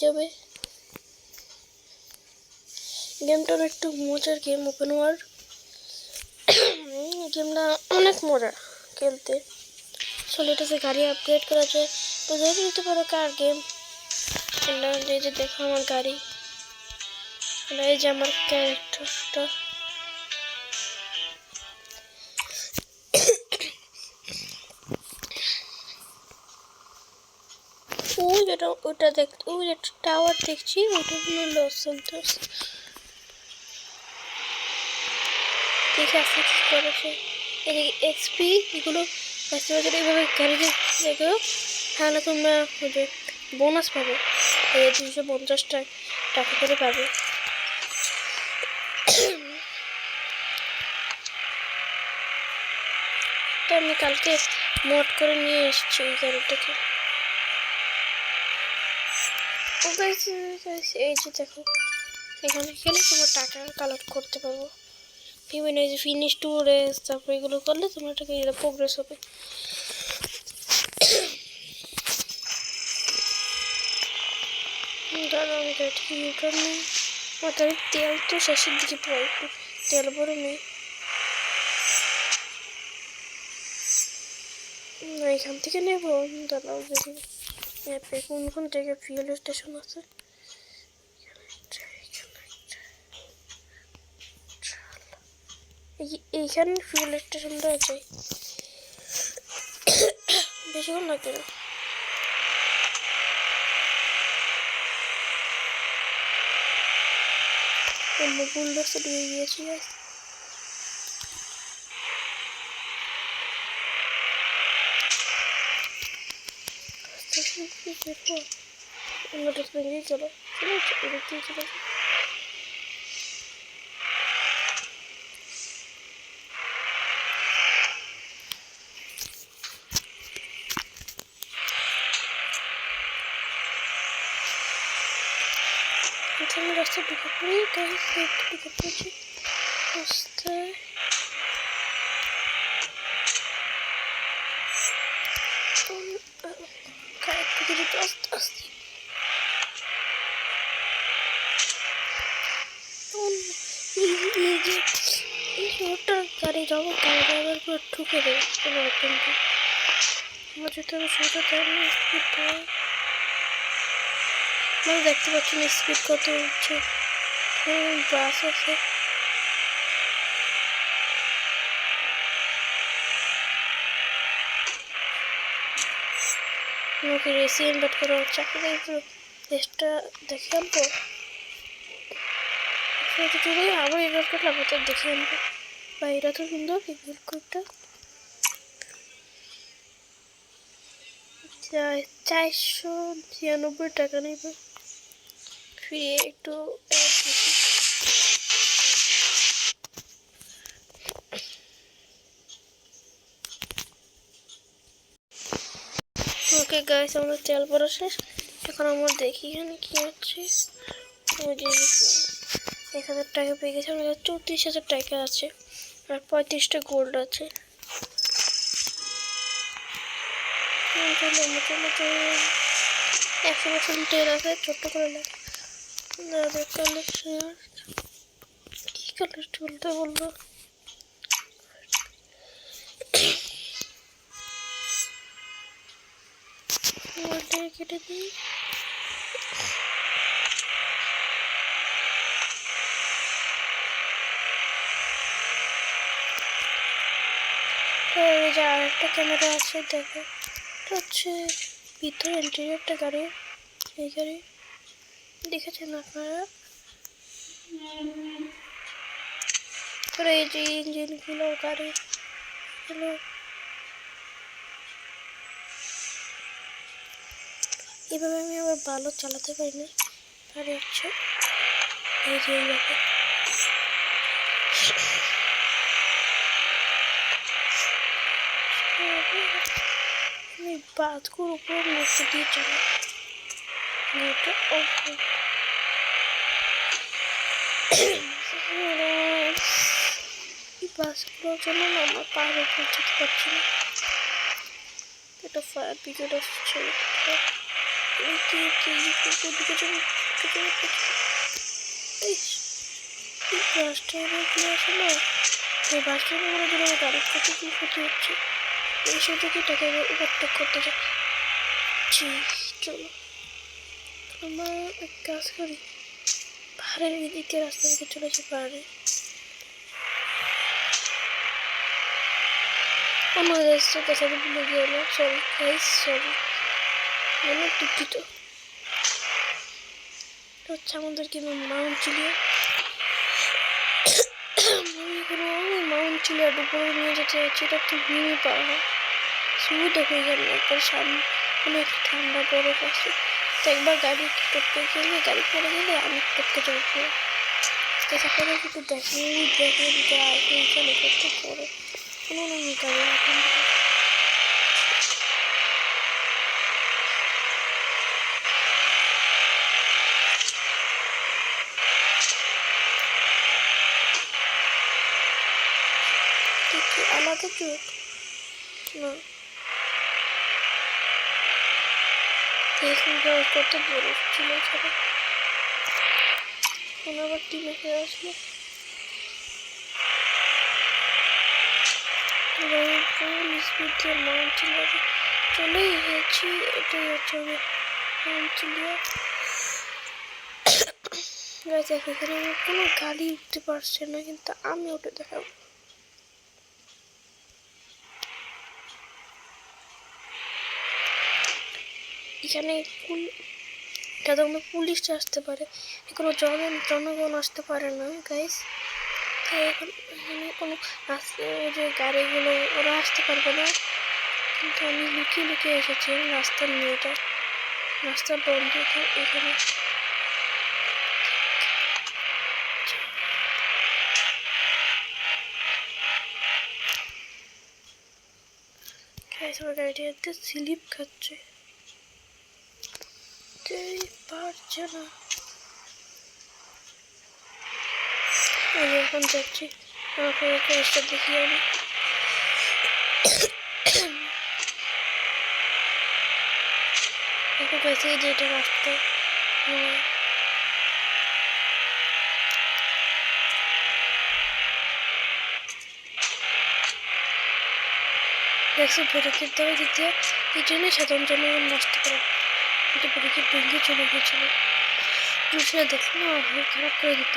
যাবে। গেমটা একটু মজার গেম, ওপেন ওয়ার্ল্ড গেমটা অনেক মজা খেলতে। আসলে এটাতে গাড়ি আপগ্রেড করা যায়, তো দেখে নিতে পারো কার গেম। এই যে দেখো আমার গাড়ি, এই যে আমার ক্যারেক্টারটা। ওটা দেখতে, ওই একটা টাওয়ার দেখছি, ওটা হলো লস সেন্টার্স। দেখে আসতে কি করেছে, এদিকে এক্সপি এগুলো আসতে পারে। এইভাবে গাড়িতে দেখো, তাহলে তোমরা যে বোনাস পাবে, 250 টাকা করে পাবে। তো আমি কালকে মড করে নিয়ে এসেছি ওই গাড়িটাকে। এই যে দেখো, এখানে খেলে তোমার টাকা কালেক্ট করতে পারবো। বিভিন্ন এই যে ফিনিশ টু রেস, তারপর এগুলো করলে তোমার টাকা প্রোগ্রেস হবে। ধরো আমি গাড়িটাকে ইউটার্ন নেই, আমার গাড়ির তেল তো শেষের দিকে পড়ে, একটু তেল ভরে নেই। এখান থেকে নেবো, দাঁড়াও দেখি অ্যাপে কোন কোন জায়গায় ফিউল স্টেশন আছে। এইখানে ফিউল স্টেশনটা আছে, বেশিক্ষণ লাগবে না। বুলডোজটা দিয়ে দিয়েছি। চলো চলো, আমি রাস্তা ঢুকে পড়ি, ঢুকে পড়েছি রাস্তায়। আস্তে আস্তে এই শহরটা গাড়ি যাবো, গাড়ি যাওয়ার পর ঠুকে দেবে কোনো কিন্তু আমার যেতে হবে সোজা, তাহলে স্পিড পাওয়া। মানে দেখতে পাচ্ছি না স্পিড কত হচ্ছে, বাস আছে। আমাকে রেসি ইনভাইট করা হচ্ছে, আপনাদের একটু রেসটা দেখে আনবো। আবার ইনভাইট করলাম, তো দেখে আনবো। বা এটা তো সুন্দর হেলিকপ্টার, 496 টাকা নেবে ফ্রি। একটু ওকে গাইস, আমাদের তেল ভরা শেষ। এখন আমরা দেখি এখানে কি আছে। 1000 টাকা পেয়ে গেছে, আমাদের 34,000 টাকা আছে, আর 35টা গোল্ড আছে। 100% তেল আছে, ছোট্ট করে লাগে। কালেকশন কি কালার চলতে বললো, কেটে দিই। এই যে আর একটা ক্যামেরা আছে, দেখো এটা হচ্ছে ভিতরে ইন্টেরিয়রটা গাড়ি। এই গাড়ি দেখেছেন আপনারা, এই যে ইঞ্জিনগুলো গাড়িগুলো এভাবে আমি আবার ভালো চালাতে পারি না, গাড়ি হচ্ছে এই যে এইভাবে। আমি বাসগুলোর উপর মধ্যে দিয়ে চালাই, এই বাসগুলোর জন্য না আমার পাহাড়ে পৌঁছাতে পারছি না। এটা ফায়ার ব্রিগেড আসছে, বাস ড্রাইভার কি আসলো? এই বাস ড্রাইভারগুলো ধরে গাড়ি কত কি ক্ষতি হচ্ছে, এই সুযোগে তাকে ওভারটেক করতে যাচ্ছি। চলো আমরা এক কাজ করি, পাহাড়ের দিকে রাস্তা দিকে চলেছি। পাহাড়ে আমার রাস্তা কথাটা ভুলে গেল, সরি গাইস, সরি, অনেক দুঃখিত। হচ্ছে আমাদেরকে মাউন্ট চিলিয়া, মাউন্ট চিলিয়ার উপরে নিয়ে যেতে হচ্ছে। এটা তো মিনি পাহাড়, স্মুথ হয়ে যাবে একবার, সামনে অনেক ঠান্ডা বরফ আছে। তো একবার গাড়ি টপকে গেলে, গাড়ি পড়ে গেলে আমি টপকে যাবো পুরো। আপনাদের কিন্তু দেখেন যায় এইখানে করতে পড়ে কোনো গাড়ি এখন কি আলাদা চোখ না। দেখুন কত বরফ ছিল এখানে, এখন আবার টিমে ফিরে আসলো। স্পিড দিয়ে মাউন্ট চিলিয়া চলে গেছি। এটাই হচ্ছে মাউন্ট চিলিয়া। দেখো এখানে আমার কোনো গাড়ি উঠতে পারছে না, কিন্তু আমি উঠে দেখাবো। এখানে সাধারণত পুলিশ আসতে পারে, কোনো জনগণ আসতে পারে না গাইস। তাই এখন এখানে কোনো যে গাড়িগুলো ওরা আসতে পারবে না, কিন্তু আমি লুকিয়ে লুকিয়ে এসেছি রাস্তার মেয়েটা, রাস্তা বন্ধ এখানে। আমার গাড়িটা একটু স্লিপ খাচ্ছে, পারছে না। আমি এখন যাচ্ছি, আমাকে রাস্তা দেখিয়ে আমি এখন কাছে যেটা রাস্তা দেখছি ব্রেকের দেওয়া দিতে, এই জন্যই সাধারণ জনগণ নষ্ট করে, কিন্তু ব্রেকের ভেঙে চলে গিয়েছিল। পুলিশরা দেখলো না, খারাপ করে দিত।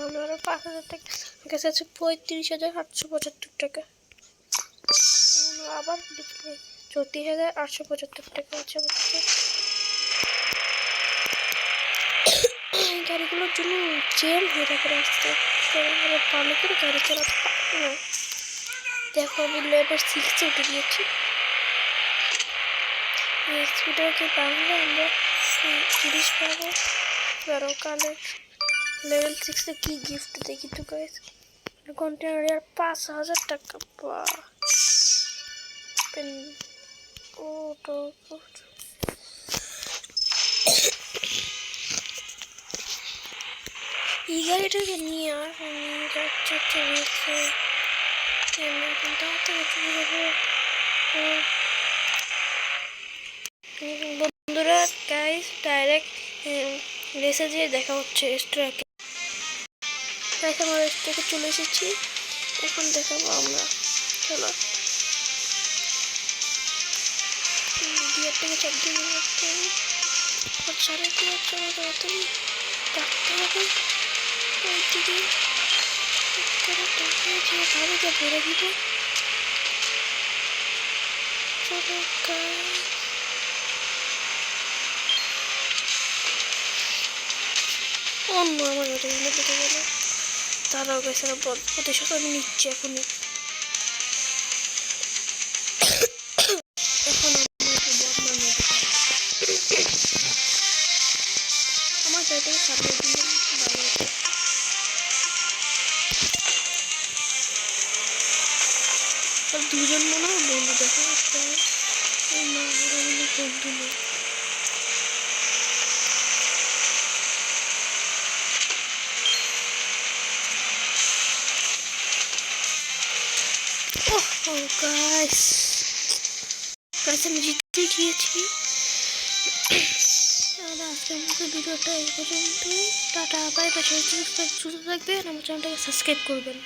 আমরা 5,000 টাকা কাছে আছে, 35,875 টাকা। আবার 34,875 টাকা আছে। এই গাড়িগুলোর জন্য জ্যাম হয়ে থাকে রাস্তায়, ভালো করে গাড়ি চালাতে পারবো না। দেখো আমি লেভেল 6 উঠে দিয়েছি। স্পিডারকে বাংলা আমরা 30 পাবো। আরও কালের লেভেল 6 কি গিফট দেখি তো গাইস, কন্টেনার 5,000 টাকা পা ও তো এই গাড়িটাকে নিয়ে আর যাচ্ছে বন্ধুরা। গাইস ডাইরেক্ট রেসে দিয়ে দেখা হচ্ছে রেস্টুরেন্টে। গাইস আমরা রেস্টুরেন্টে চলে এসেছি, এখন দেখাবো আমরা। চলো গিয়ারটাকে চাপ দিয়ে রাখতে হবে, সাড়ে গিয়ার চলে তাড়াতাড়ি ডাকতে হবে। ওইদিকে ভাবে যা ভরে দিব। চলো অন্য আমার গাড়ি বেঁধে গেল, তারাও গেছে প্রতিশোধ আমি নিচ্ছি এখনই। এখন আমার গাড়িটাকে সামনে দিলে ভালো হতো। আর দুজন মনে হয় বন্ধু দেখা যাচ্ছে না, ওরা মনে বন্ধু নেই। ওহ গাইস, আমি জিততে গিয়েছি। তাহলে আজকের মতো ভিডিওটা এই পর্যন্তই। Tata, bye bye. সুস্থ থাকবেন, আমার চ্যানেলটাকে সাবস্ক্রাইব করবেন।